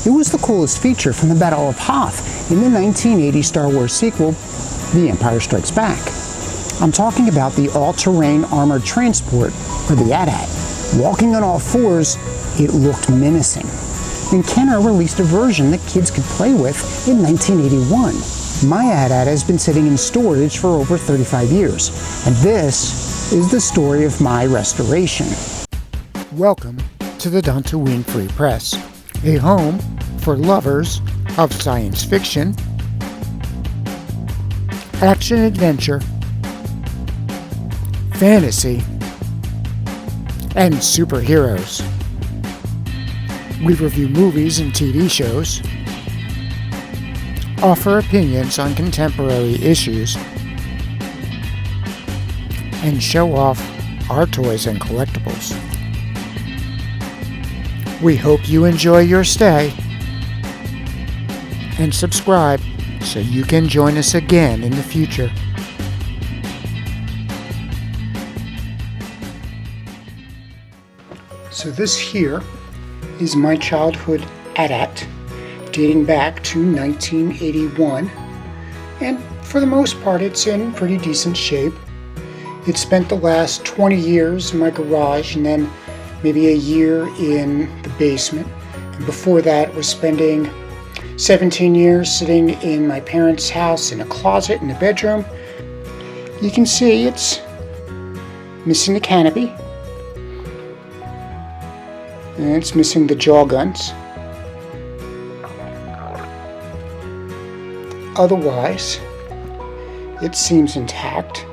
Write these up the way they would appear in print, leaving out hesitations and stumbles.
It was the coolest feature from the Battle of Hoth in the 1980 Star Wars sequel, The Empire Strikes Back. I'm talking about the all-terrain armored transport, or the AT-AT. Walking on all fours, it looked menacing. And Kenner released a version that kids could play with in 1981. My AT-AT has been sitting in storage for over 35 years, and this is the story of my restoration. Welcome to the dantooinefreepress, a home for lovers of science fiction, action-adventure, fantasy, and superheroes. We review movies and TV shows, offer opinions on contemporary issues, and show off our toys and collectibles. We hope you enjoy your stay and subscribe so you can join us again in the future. So this here is my childhood AT-AT, dating back to 1981, and for the most part it's in pretty decent shape. It spent the last 20 years in my garage and then maybe a year in the basement, and before that was spending 17 years sitting in my parents' house in a closet in the bedroom. You can see it's missing the canopy, and it's missing the jaw guns. Otherwise, it seems intact.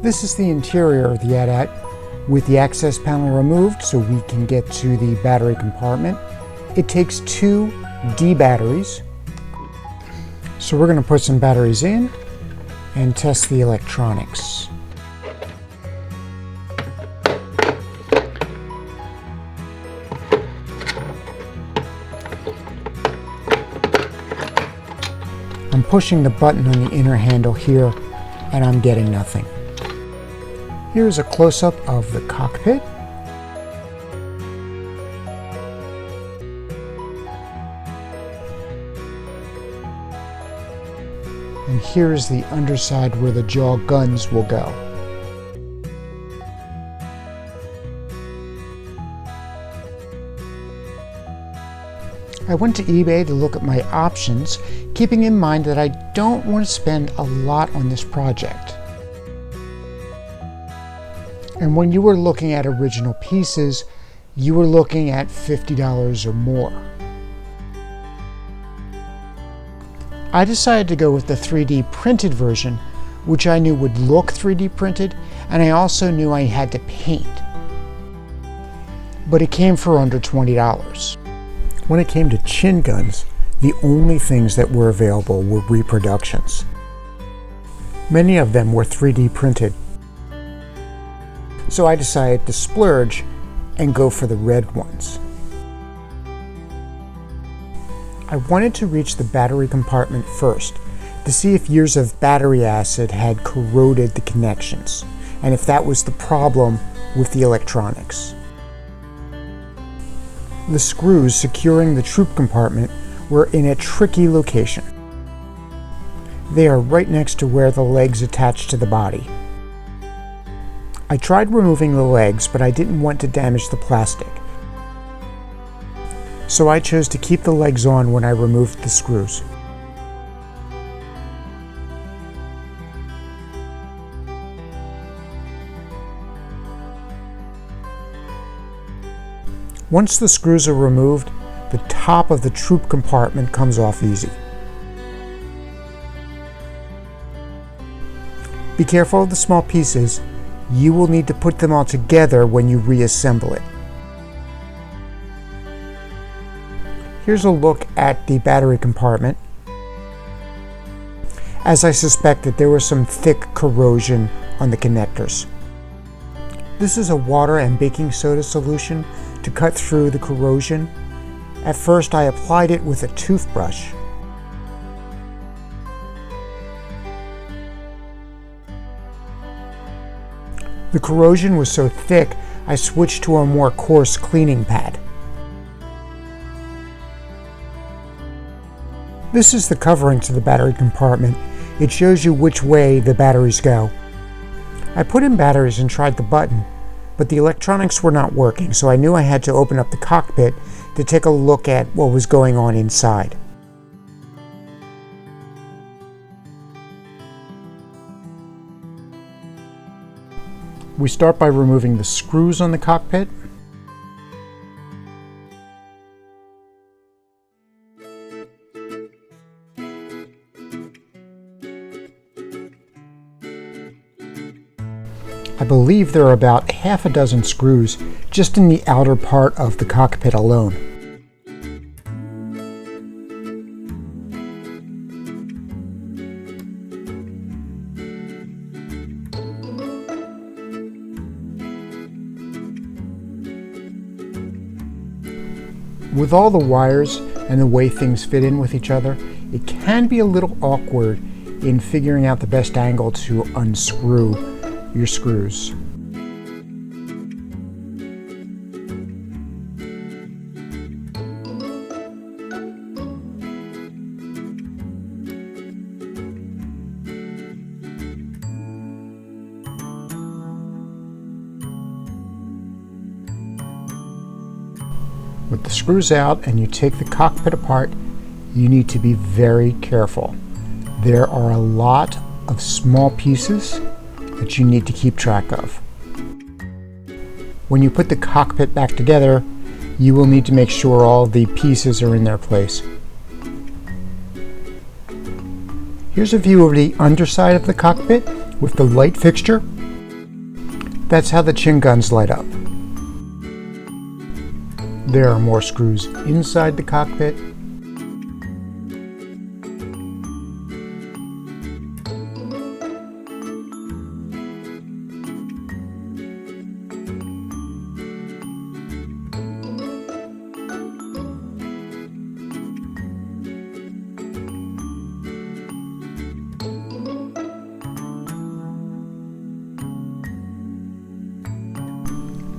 This is the interior of the AT-AT with the access panel removed so we can get to the battery compartment. It takes 2 D batteries. So we're going to put some batteries in and test the electronics. I'm pushing the button on the inner handle here and I'm getting nothing. Here's a close-up of the cockpit. And here's the underside where the jaw guns will go. I went to eBay to look at my options, keeping in mind that I don't want to spend a lot on this project. And when you were looking at original pieces, you were looking at $50 or more. I decided to go with the 3D printed version, which I knew would look 3D printed, and I also knew I had to paint. But it came for under $20. When it came to chin guns, the only things that were available were reproductions. Many of them were 3D printed. So I decided to splurge and go for the red ones. I wanted to reach the battery compartment first to see if years of battery acid had corroded the connections, and if that was the problem with the electronics. The screws securing the troop compartment were in a tricky location. They are right next to where the legs attach to the body. I tried removing the legs, but I didn't want to damage the plastic. So I chose to keep the legs on when I removed the screws. Once the screws are removed, the top of the troop compartment comes off easy. Be careful of the small pieces. You will need to put them all together when you reassemble it. Here's a look at the battery compartment. As I suspected, there was some thick corrosion on the connectors. This is a water and baking soda solution to cut through the corrosion. At first I applied it with a toothbrush. The corrosion was so thick, I switched to a more coarse cleaning pad. This is the covering to the battery compartment. It shows you which way the batteries go. I put in batteries and tried the button, but the electronics were not working, so I knew I had to open up the cockpit to take a look at what was going on inside. We start by removing the screws on the cockpit. I believe there are about half a dozen screws just in the outer part of the cockpit alone. With all the wires and the way things fit in with each other, it can be a little awkward in figuring out the best angle to unscrew your screws. With the screws out and you take the cockpit apart, you need to be very careful. There are a lot of small pieces that you need to keep track of. When you put the cockpit back together, you will need to make sure all the pieces are in their place. Here's a view of the underside of the cockpit with the light fixture. That's how the chin guns light up. There are more screws inside the cockpit.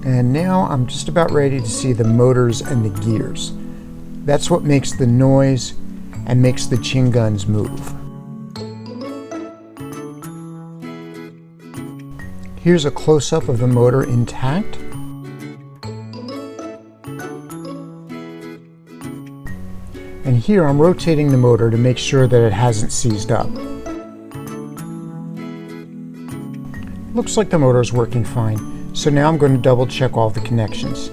And now I'm just about ready to see the motors and the gears. That's what makes the noise and makes the chin guns move. Here's a close-up of the motor intact. And here I'm rotating the motor to make sure that it hasn't seized up. Looks like the motor is working fine. So now I'm going to double check all the connections.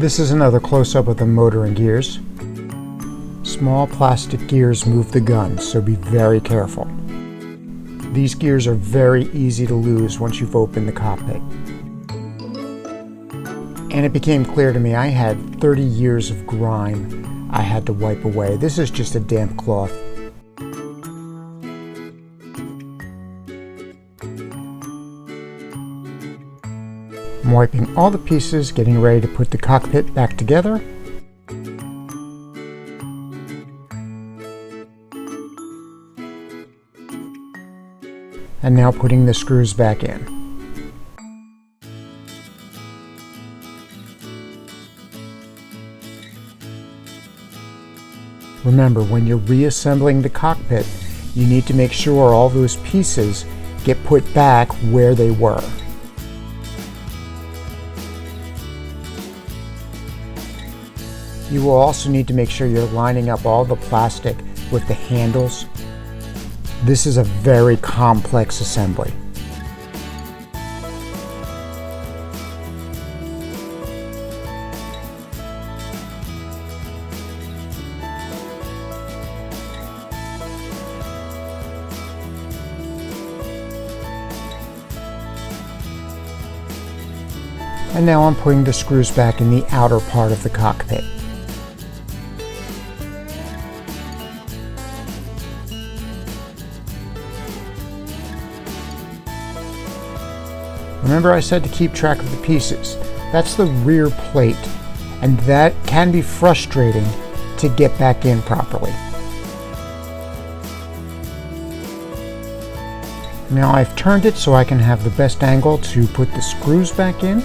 This is another close-up of the motor and gears. Small plastic gears move the gun, so be very careful. These gears are very easy to lose once you've opened the cockpit. And it became clear to me I had 30 years of grime I had to wipe away. This is just a damp cloth. I'm wiping all the pieces, getting ready to put the cockpit back together. And now putting the screws back in. Remember, when you're reassembling the cockpit, you need to make sure all those pieces get put back where they were. You will also need to make sure you're lining up all the plastic with the handles. This is a very complex assembly. And now I'm putting the screws back in the outer part of the cockpit. Remember I said to keep track of the pieces. That's the rear plate, and that can be frustrating to get back in properly. Now I've turned it so I can have the best angle to put the screws back in.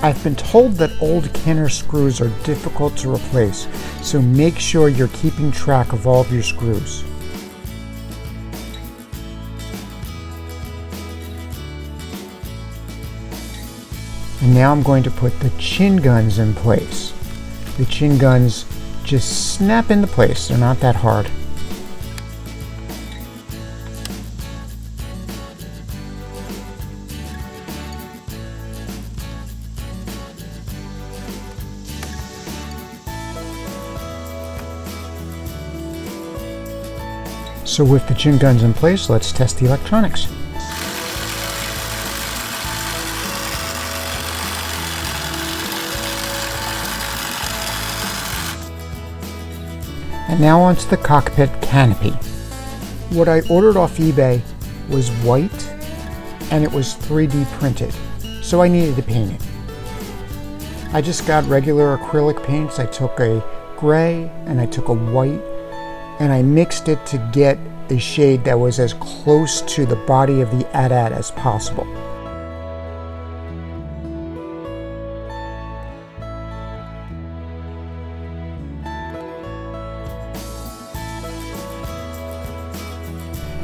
I've been told that old Kenner screws are difficult to replace, so make sure you're keeping track of all of your screws. And now I'm going to put the chin guns in place. The chin guns just snap into place, they're not that hard. So with the chin guns in place, let's test the electronics. And now onto the Cockpit Canopy. What I ordered off eBay was white, and it was 3D printed, so I needed to paint it. I just got regular acrylic paints. I took a gray and I took a white, and I mixed it to get a shade that was as close to the body of the AT-AT as possible.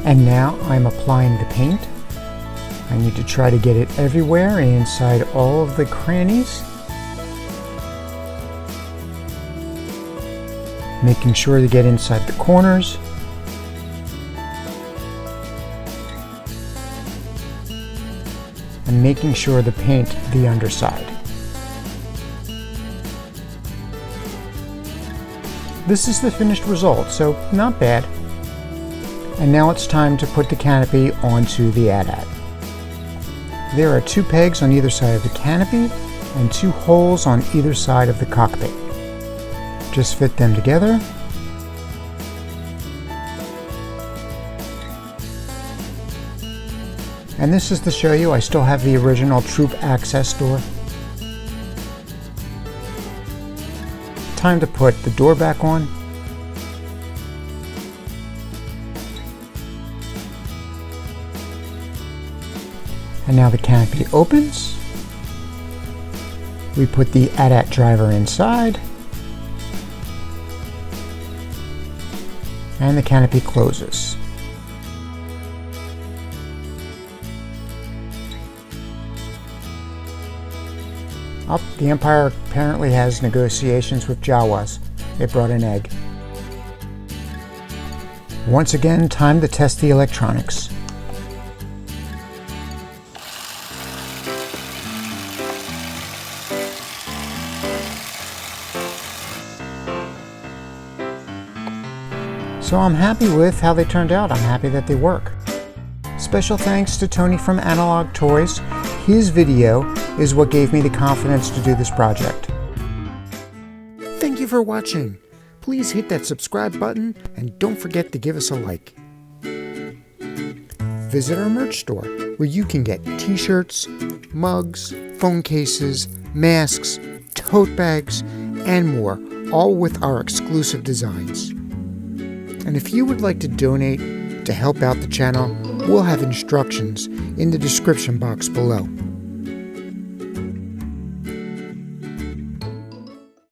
And now I'm applying the paint. I need to try to get it everywhere and inside all of the crannies. Making sure to get inside the corners. And making sure to paint the underside. This is the finished result, so not bad. And now it's time to put the canopy onto the AT-AT. There are 2 pegs on either side of the canopy and 2 holes on either side of the cockpit. Just fit them together. And this is to show you I still have the original troop access door. Time to put the door back on. And now the canopy opens. We put the AT-AT driver inside. And the canopy closes. Oh, the Empire apparently has negotiations with Jawas. They brought an egg. Once again, time to test the electronics. So I'm happy with how they turned out. I'm happy that they work. Special thanks to Tony from Analog Toys. His video is what gave me the confidence to do this project. Thank you for watching. Please hit that subscribe button and don't forget to give us a like. Visit our merch store where you can get t-shirts, mugs, phone cases, masks, tote bags, and more, all with our exclusive designs. And if you would like to donate to help out the channel, we'll have instructions in the description box below.